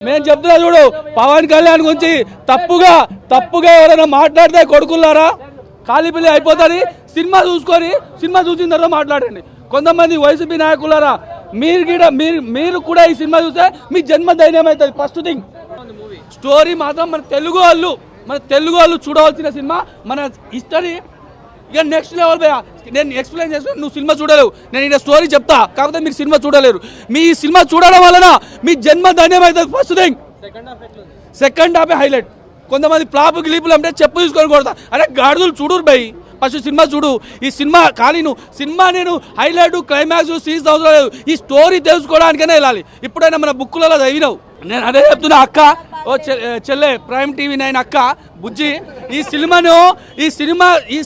నేను చెప్తున్నా చూడు, పవన్ కళ్యాణ్ గురించి తప్పుగా ఎవరైనా మాట్లాడితే కొడుకున్నారా ఖాళీ పిల్లి అయిపోతుంది. సినిమా చూసిన తర్వాత మాట్లాడండి. కొంతమంది వైసీపీ నాయకులారా మీరు కూడా ఈ సినిమా చూస్తే మీ జన్మ ధైర్యం అవుతుంది. ఫస్ట్ థింగ్ స్టోరీ మాత్రం మన తెలుగు వాళ్ళు చూడవలసిన సినిమా. మన హిస్టరీ ఇక నెక్స్ట్ లెవెల్. నేను ఎక్స్ప్లెయిన్ చేస్తాను, నువ్వు సినిమా చూడలేవు. నేను ఇక్కడ స్టోరీ చెప్తా, కాకపోతే మీరు సినిమా చూడలేరు. మీ సినిమా చూడడం వలన మీ జన్మ ధన్యం అవుతుంది. First thing. Second half highlight. కొంతమంది ఫ్లాప్ గ్లీపులు అంటే చెప్పు తీసుకొని కొడతా. అరే గాడిదలు చూడరు బై, ఫస్ట్ సినిమా చూడు. ఈ సినిమా ఖాళీ సినిమా నేను హైలైట్ క్లైమాక్స్ సీన్స్ అవసరం లేదు. ఈ స్టోరీ తెలుసుకోవడానికైనా వెళ్ళాలి. ఇప్పుడైనా మన బుక్కులలో చదివినావు. నేను అదే చెప్తున్నా అక్క, ఓ చెల్లె ప్రైమ్ టీవీ 9 అక్క బుజ్జి, ఈ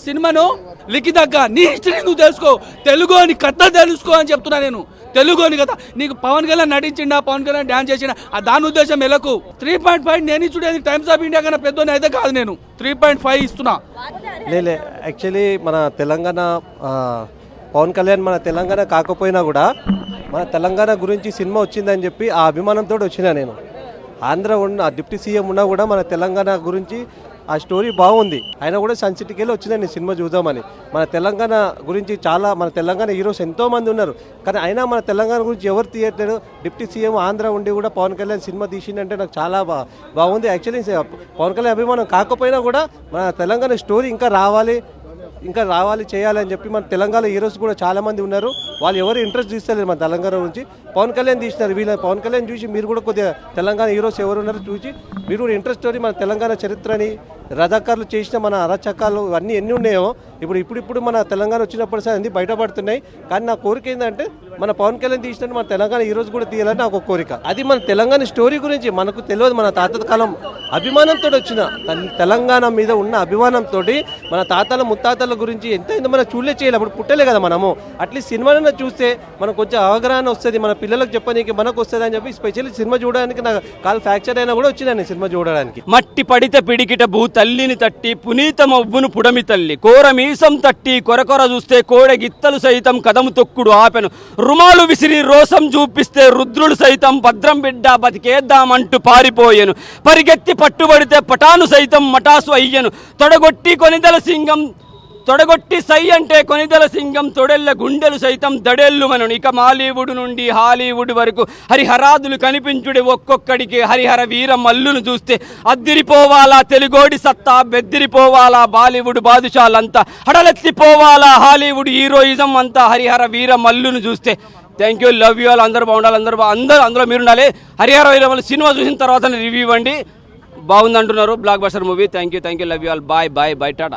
సినిమాను లిఖితక్క నీ హిస్టరీ నువ్వు తెలుసుకో, తెలుగు అని కథ తెలుసుకో అని చెప్తున్నా. నేను తెలుగు అని కథ. నీకు పవన్ కళ్యాణ్ నటించిండా, పవన్ కళ్యాణ్ డాన్స్ చేసిండా, దాని ఉద్దేశం ఎలకు 3.5 నేను ఇచ్చుడేది టైమ్స్ ఆఫ్ ఇండియా కన్నా పెద్దోని అయితే కాదు. నేను 3.5 ఇస్తున్నా. లేలే యాక్చువల్లీ మన తెలంగాణ పవన్ కళ్యాణ్ మన తెలంగాణ కాకపోయినా కూడా మన తెలంగాణ గురించి సినిమా వచ్చిందని చెప్పి ఆ అభిమానంతో వచ్చినా. నేను ఆంధ్ర ఉన్న డిప్యూటీ సీఎం ఉన్నా కూడా మన తెలంగాణ గురించి ఆ స్టోరీ బాగుంది. అయినా కూడా సన్సిటీకి వెళ్ళి వచ్చినా నేను సినిమా చూద్దామని. మన తెలంగాణ గురించి మన తెలంగాణ హీరోస్ ఎంతోమంది ఉన్నారు, కానీ అయినా మన తెలంగాణ గురించి ఎవరు తీయట్లేదు. డిప్యూటీ సీఎం ఆంధ్ర ఉండి కూడా పవన్ కళ్యాణ్ సినిమా తీసిందంటే నాకు చాలా బాగుంది. యాక్చువల్లీ పవన్ కళ్యాణ్ అభిమానం కాకపోయినా కూడా మన తెలంగాణ స్టోరీ ఇంకా రావాలి చేయాలని చెప్పి మన తెలంగాణ హీరోస్ కూడా చాలా మంది ఉన్నారు. వాళ్ళు ఎవరు ఇంట్రెస్ట్ తీస్తలేరు మన తెలంగాణ గురించి. పవన్ కళ్యాణ్ తీసినారు. పవన్ కళ్యాణ్ చూసి మీరు కూడా కొద్దిగా తెలంగాణ హీరోస్ ఎవరు ఉన్నారో చూసి మీరు కూడా ఇంట్రెస్ట్ తోని మన తెలంగాణ చరిత్రని, రజాకారులు చేసిన మన అరాచకాలు అన్నీ ఎన్ని ఉన్నాయో ఇప్పుడు మన తెలంగాణ వచ్చినప్పుడు సార్ అన్ని బయటపడుతున్నాయి. కానీ నా కోరిక ఏంటంటే మన పవన్ కళ్యాణ్ తీసినట్టు మన తెలంగాణ హీరోస్ కూడా తీయాలని నాకు ఒక కోరిక. అది మన తెలంగాణ స్టోరీ గురించి మనకు తెలియదు. మన తాతల కాలం అభిమానంతో వచ్చిన తెలంగాణ మీద ఉన్న అభిమానంతో మన తాతల ముత్తాతల గురించి ఎంత మనం చేయాలి. అప్పుడు పుట్టలే కదా మనము. అట్లీస్ట్ సినిమాలను చూస్తే మనకు కొంచెం అవగాహన వస్తుంది, మన పిల్లలకు చెప్పడానికి మనకు వస్తుంది అని చెప్పి స్పెషల్లీ సినిమా చూడడానికి నాకు కాలు ఫ్రాక్చర్ అయినా కూడా వచ్చిందండి సినిమా చూడడానికి. మట్టి పడితే పిడికిట భూ తల్లిని తట్టి పునీత మవ్వును పుడమి తల్లి కోర మీసం తట్టి కొరకొర చూస్తే కోడె గిత్తలు సైతం కదము తొక్కుడు ఆపెను రుమాలు విసిరి రోసం చూపిస్తే రుద్రుడు సైతం భద్రం బిడ్డ బతికేద్దామంటూ పారిపోయెను పరిగెత్తి పట్టుబడితే పటాను సైతం మటాసు అయ్యను తొడగొట్టి సై అంటే కొనిదల సింగం తొడెళ్ళ గుండెలు సైతం దడెల్లు మనను. ఇక మాలీవుడ్ నుండి హాలీవుడ్ వరకు హరిహరాదులు కనిపించుడి ఒక్కొక్కడికి హరిహర వీర మల్లును చూస్తే అద్దిరిపోవాలా తెలుగోడి సత్తా, బెద్దిరిపోవాలా బాలీవుడ్ బాదుషాలంతా, హడలెత్తిపోవాలా హాలీవుడ్ హీరోయిజం అంతా హరిహర వీర మల్లును చూస్తే. Thank you, love you all. అందరూ బాగుండాలి, అందరూ అందులో మీరుండాలి. హరిహర వీర మల్లు సినిమా చూసిన తర్వాత రివ్యూ ఇవ్వండి. బాగుందంటున్నారు, blockbuster movie. Thank you, love you all. Bye Tata.